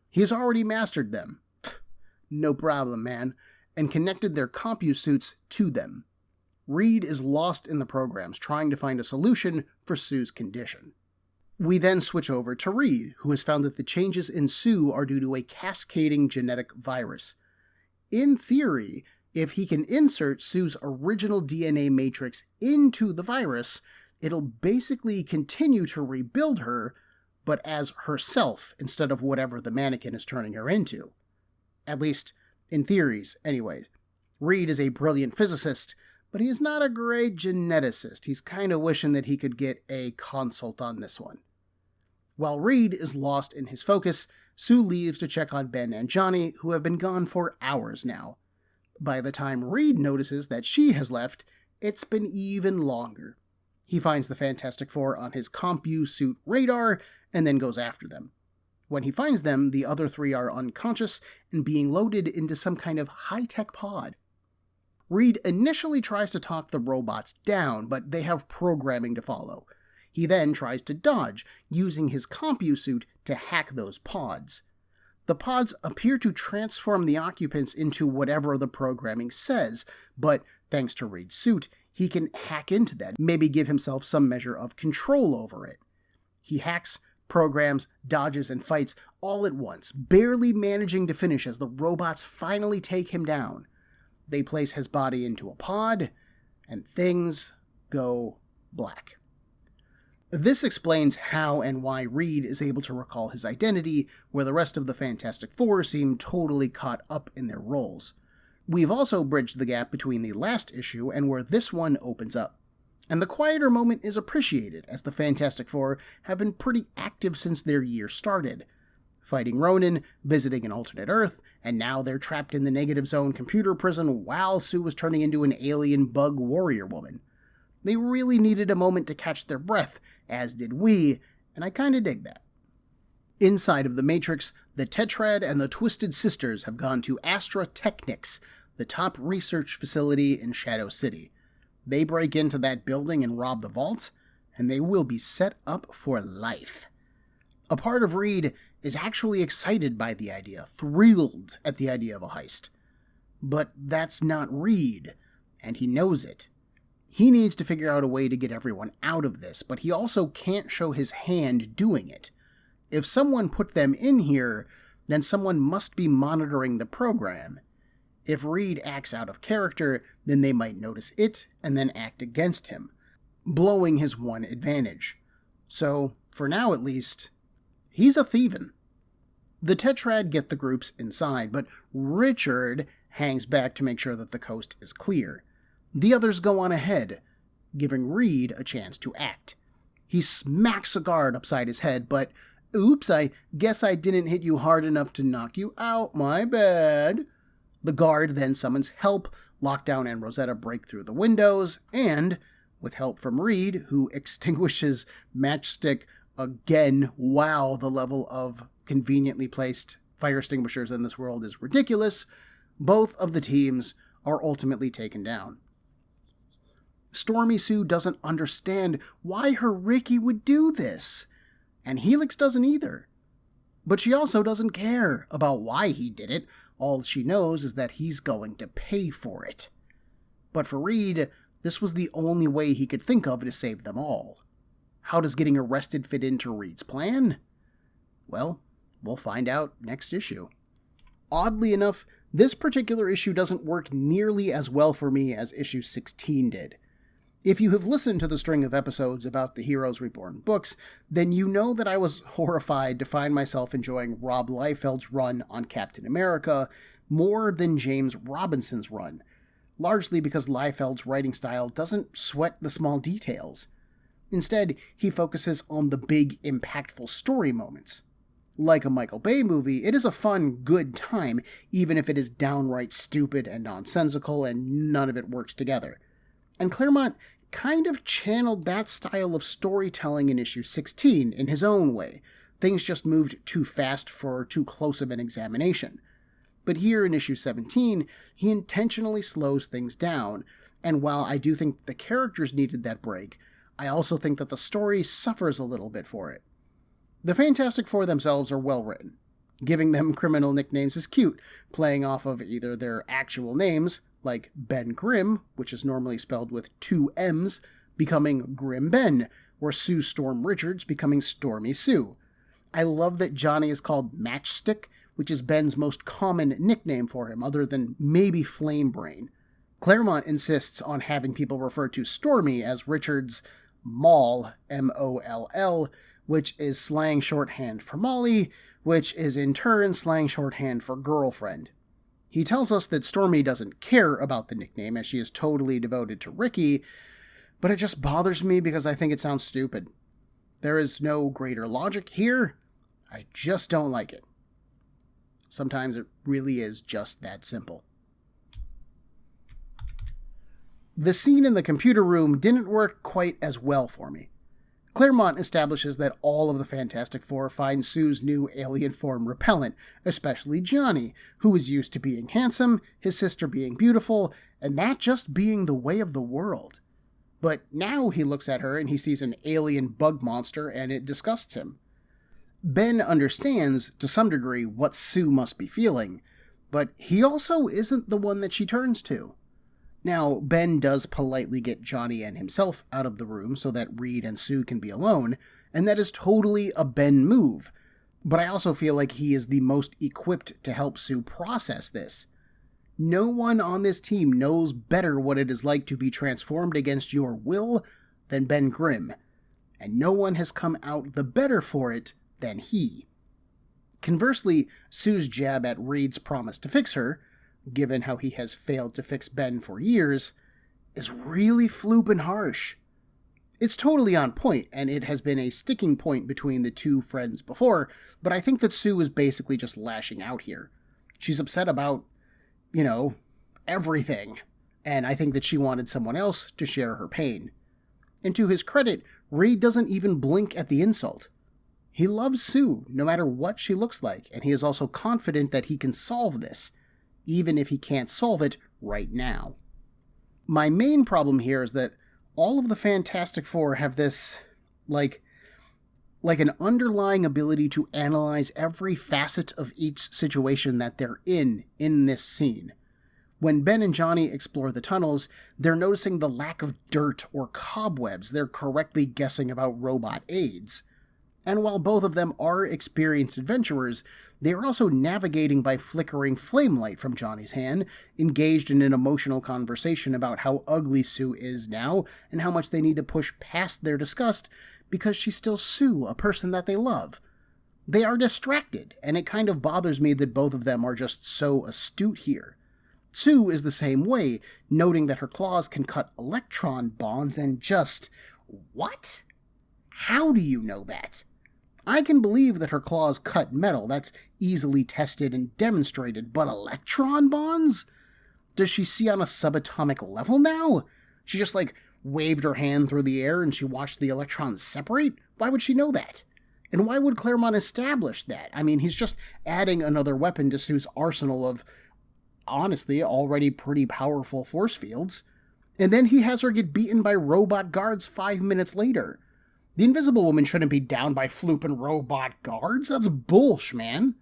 [SPEAKER 1] He has already mastered them. No problem, man, and connected their CompuSuits to them. Reed is lost in the programs, trying to find a solution for Sue's condition. We then switch over to Reed, who has found that the changes in Sue are due to a cascading genetic virus. In theory, if he can insert Sue's original DNA matrix into the virus, it'll basically continue to rebuild her, but as herself instead of whatever the mannequin is turning her into. At least, in theories, anyways. Reed is a brilliant physicist, but he is not a great geneticist. He's kind of wishing that he could get a consult on this one. While Reed is lost in his focus, Sue leaves to check on Ben and Johnny, who have been gone for hours now. By the time Reed notices that she has left, it's been even longer. He finds the Fantastic Four on his CompuSuit radar and then goes after them. When he finds them, the other three are unconscious and being loaded into some kind of high-tech pod. Reed initially tries to talk the robots down, but they have programming to follow. He then tries to dodge, using his CompuSuit to hack those pods. The pods appear to transform the occupants into whatever the programming says, but thanks to Reed's suit, he can hack into that, maybe give himself some measure of control over it. He hacks, programs, dodges, and fights all at once, barely managing to finish as the robots finally take him down. They place his body into a pod, and things go black. This explains how and why Reed is able to recall his identity, where the rest of the Fantastic Four seem totally caught up in their roles. We've also bridged the gap between the last issue and where this one opens up. And the quieter moment is appreciated, as the Fantastic Four have been pretty active since their year started. Fighting Ronin, visiting an alternate Earth, and now they're trapped in the Negative Zone computer prison while Sue was turning into an alien bug warrior woman. They really needed a moment to catch their breath, as did we, and I kinda dig that. Inside of the Matrix, the Tetrad and the Twisted Sisters have gone to Astra Technics, the top research facility in Shadow City. They break into that building and rob the vault, and they will be set up for life. A part of Reed is actually excited by the idea, thrilled at the idea of a heist. But that's not Reed, and he knows it. He needs to figure out a way to get everyone out of this, but he also can't show his hand doing it. If someone put them in here, then someone must be monitoring the program. If Reed acts out of character, then they might notice it and then act against him, blowing his one advantage. So, for now at least, he's a thievin'. The Tetrad get the groups inside, but Richard hangs back to make sure that the coast is clear. The others go on ahead, giving Reed a chance to act. He smacks a guard upside his head, but, oops, I guess I didn't hit you hard enough to knock you out, my bad. The guard then summons help, Lockdown and Rosetta break through the windows, and, with help from Reed, who extinguishes Matchstick again, wow, the level of conveniently placed fire extinguishers in this world is ridiculous, both of the teams are ultimately taken down. Stormy Sue doesn't understand why her Ricky would do this, and Helix doesn't either. But she also doesn't care about why he did it. All she knows is that he's going to pay for it. But for Reed, this was the only way he could think of to save them all. How does getting arrested fit into Reed's plan? Well, we'll find out next issue. Oddly enough, this particular issue doesn't work nearly as well for me as issue 16 did. If you have listened to the string of episodes about the Heroes Reborn books, then you know that I was horrified to find myself enjoying Rob Liefeld's run on Captain America more than James Robinson's run, largely because Liefeld's writing style doesn't sweat the small details. Instead, he focuses on the big, impactful story moments. Like a Michael Bay movie, it is a fun, good time, even if it is downright stupid and nonsensical and none of it works together. And Claremont kind of channeled that style of storytelling in issue 16 in his own way. Things just moved too fast for too close of an examination. But here in issue 17, he intentionally slows things down, and while I do think the characters needed that break, I also think that the story suffers a little bit for it. The Fantastic Four themselves are well written. Giving them criminal nicknames is cute, playing off of either their actual names, like Ben Grimm, which is normally spelled with 2 M's, becoming Grim Ben, or Sue Storm Richards becoming Stormy Sue. I love that Johnny is called Matchstick, which is Ben's most common nickname for him, other than maybe Flame Brain. Claremont insists on having people refer to Stormy as Richards' Moll, M-O-L-L, which is slang shorthand for Molly, which is in turn slang shorthand for girlfriend. He tells us that Stormy doesn't care about the nickname as she is totally devoted to Ricky, but it just bothers me because I think it sounds stupid. There is no greater logic here. I just don't like it. Sometimes it really is just that simple. The scene in the computer room didn't work quite as well for me. Claremont establishes that all of the Fantastic Four find Sue's new alien form repellent, especially Johnny, who is used to being handsome, his sister being beautiful, and that just being the way of the world. But now he looks at her and he sees an alien bug monster and it disgusts him. Ben understands, to some degree, what Sue must be feeling, but he also isn't the one that she turns to. Now, Ben does politely get Johnny and himself out of the room so that Reed and Sue can be alone, and that is totally a Ben move. But I also feel like he is the most equipped to help Sue process this. No one on this team knows better what it is like to be transformed against your will than Ben Grimm, and no one has come out the better for it than he. Conversely, Sue's jab at Reed's promise to fix her, given how he has failed to fix Ben for years, is really floop and harsh. It's totally on point, and it has been a sticking point between the two friends before, but I think that Sue is basically just lashing out here. She's upset about, everything, and I think that she wanted someone else to share her pain. And to his credit, Reed doesn't even blink at the insult. He loves Sue, no matter what she looks like, and he is also confident that he can solve this, even if he can't solve it right now. My main problem here is that all of the Fantastic Four have this, like an underlying ability to analyze every facet of each situation that they're in this scene. When Ben and Johnny explore the tunnels, they're noticing the lack of dirt or cobwebs. They're correctly guessing about robot aids. And while both of them are experienced adventurers, they are also navigating by flickering flame light from Johnny's hand, engaged in an emotional conversation about how ugly Sue is now and how much they need to push past their disgust because she's still Sue, a person that they love. They are distracted, and it kind of bothers me that both of them are just so astute here. Sue is the same way, noting that her claws can cut electron bonds and just... What? How do you know that? I can believe that her claws cut metal, that's easily tested and demonstrated, but electron bonds? Does she see on a subatomic level now? She just, waved her hand through the air and she watched the electrons separate? Why would she know that? And why would Claremont establish that? I mean, he's just adding another weapon to Sue's arsenal of, honestly, already pretty powerful force fields. And then he has her get beaten by robot guards 5 minutes later. The Invisible Woman shouldn't be down by flooping robot guards. That's bullsh, man.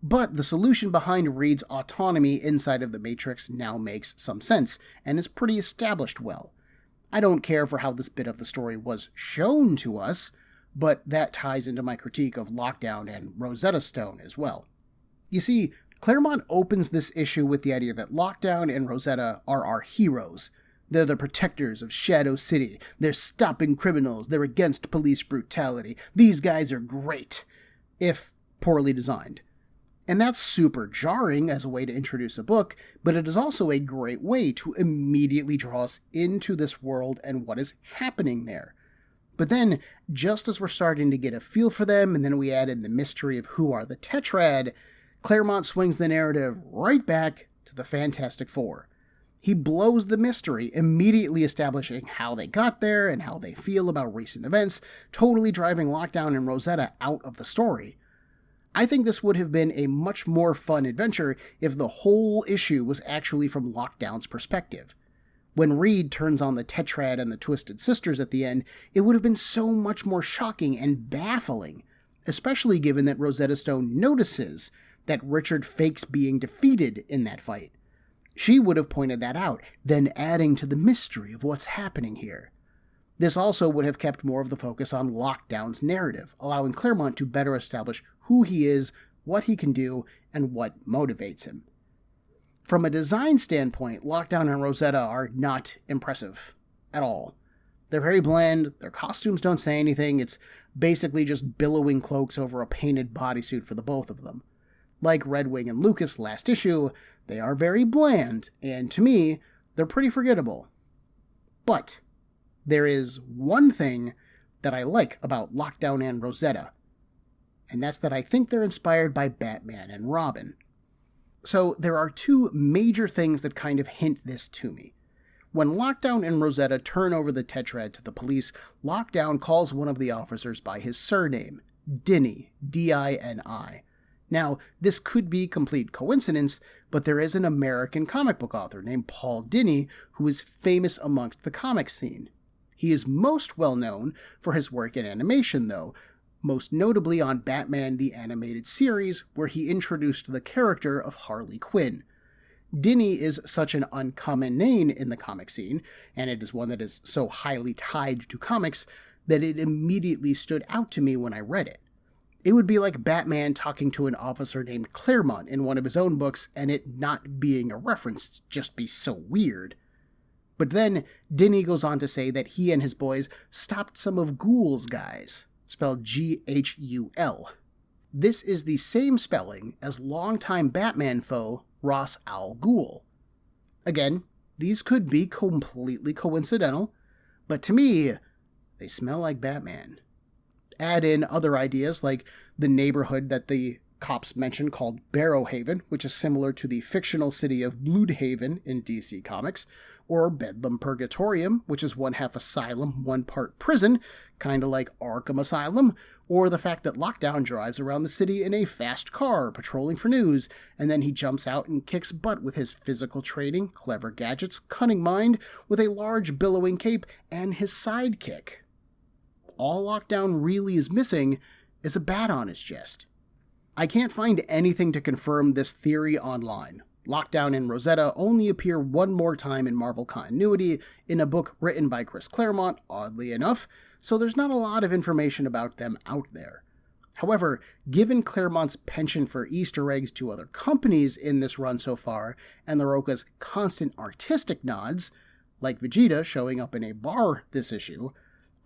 [SPEAKER 1] But the solution behind Reed's autonomy inside of the Matrix now makes some sense, and is pretty established well. I don't care for how this bit of the story was shown to us, but that ties into my critique of Lockdown and Rosetta Stone as well. You see, Claremont opens this issue with the idea that Lockdown and Rosetta are our heroes. They're the protectors of Shadow City. They're stopping criminals. They're against police brutality. These guys are great, if poorly designed. And that's super jarring as a way to introduce a book, but it is also a great way to immediately draw us into this world and what is happening there. But then, just as we're starting to get a feel for them, and then we add in the mystery of who are the Tetrad, Claremont swings the narrative right back to the Fantastic Four. He blows the mystery, immediately establishing how they got there and how they feel about recent events, totally driving Lockdown and Rosetta out of the story. I think this would have been a much more fun adventure if the whole issue was actually from Lockdown's perspective. When Reed turns on the Tetrad and the Twisted Sisters at the end, it would have been so much more shocking and baffling, especially given that Rosetta Stone notices that Richard fakes being defeated in that fight. She would have pointed that out, then adding to the mystery of what's happening here. This also would have kept more of the focus on Lockdown's narrative, allowing Claremont to better establish who he is, what he can do, and what motivates him. From a design standpoint, Lockdown and Rosetta are not impressive at all. They're very bland, their costumes don't say anything, it's basically just billowing cloaks over a painted bodysuit for the both of them. Like Redwing and Lucas last issue, they are very bland, and to me, they're pretty forgettable. But there is one thing that I like about Lockdown and Rosetta, and that's that I think they're inspired by Batman and Robin. So there are two major things that kind of hint this to me. When Lockdown and Rosetta turn over the Tetrad to the police, Lockdown calls one of the officers by his surname, Dini, D-I-N-I. Now, this could be complete coincidence, but there is an American comic book author named Paul Dini who is famous amongst the comic scene. He is most well known for his work in animation, though, most notably on Batman the Animated Series, where he introduced the character of Harley Quinn. Dini is such an uncommon name in the comic scene, and it is one that is so highly tied to comics, that it immediately stood out to me when I read it. It would be like Batman talking to an officer named Claremont in one of his own books, and it not being a reference just be so weird. But then, Dini goes on to say that he and his boys stopped some of Ghul's guys, spelled G-H-U-L. This is the same spelling as longtime Batman foe Ra's al Ghul. Again, these could be completely coincidental, but to me, they smell like Batman. Add in other ideas like the neighborhood that the cops mention called Barrowhaven, which is similar to the fictional city of Bloodhaven in DC Comics, or Bedlam Purgatorium, which is one half asylum, one part prison, kinda like Arkham Asylum, or the fact that Lockdown drives around the city in a fast car, patrolling for news, and then he jumps out and kicks butt with his physical training, clever gadgets, cunning mind, with a large billowing cape, and his sidekick. All Lockdown really is missing is a bat on his chest. I can't find anything to confirm this theory online. Lockdown and Rosetta only appear one more time in Marvel continuity in a book written by Chris Claremont, oddly enough, so there's not a lot of information about them out there. However, given Claremont's penchant for Easter eggs to other companies in this run so far, and Larroca's constant artistic nods, like Vegeta showing up in a bar this issue,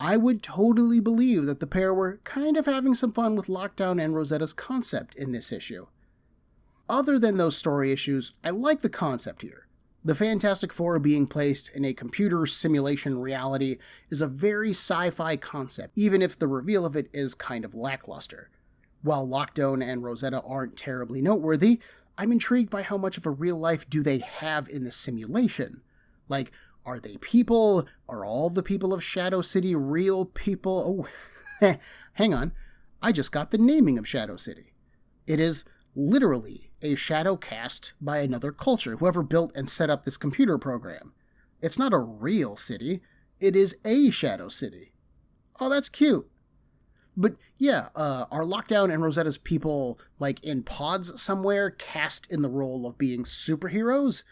[SPEAKER 1] I would totally believe that the pair were kind of having some fun with Lockdown and Rosetta's concept in this issue. Other than those story issues, I like the concept here. The Fantastic Four being placed in a computer simulation reality is a very sci-fi concept, even if the reveal of it is kind of lackluster. While Lockdown and Rosetta aren't terribly noteworthy, I'm intrigued by how much of a real life do they have in the simulation. Like, are they people? Are all the people of Shadow City real people? Oh, hang on. I just got the naming of Shadow City. It is literally a shadow cast by another culture, whoever built and set up this computer program. It's not a real city. It is a Shadow City. Oh, that's cute. But yeah, are Lockdown and Rosetta's people, like, in pods somewhere, cast in the role of being superheroes?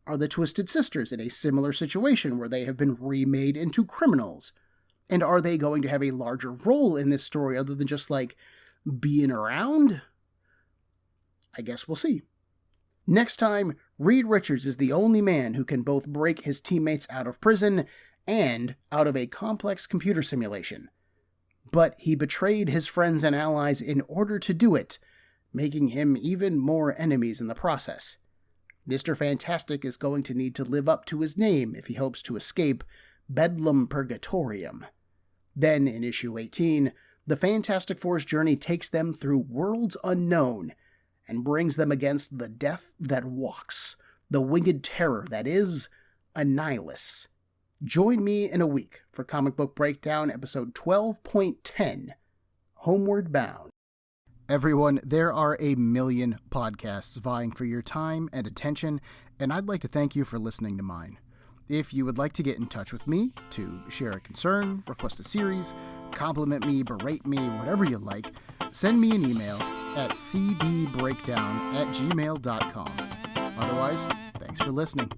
[SPEAKER 1] Are the Twisted Sisters in a similar situation where they have been remade into criminals? And are they going to have a larger role in this story other than just, like, being around? I guess we'll see. Next time, Reed Richards is the only man who can both break his teammates out of prison and out of a complex computer simulation. But he betrayed his friends and allies in order to do it, making him even more enemies in the process. Mr. Fantastic is going to need to live up to his name if he hopes to escape Bedlam Purgatorium. Then, in issue 18, the Fantastic Four's journey takes them through worlds unknown and brings them against the death that walks, the winged terror that is Annihilus. Join me in a week for Comic Book Breakdown, episode 12.10, Homeward Bound. Everyone, there are a million podcasts vying for your time and attention, and I'd like to thank you for listening to mine. If you would like to get in touch with me to share a concern, request a series, compliment me, berate me, whatever you like, send me an email at cbbreakdown@gmail.com. Otherwise, thanks for listening.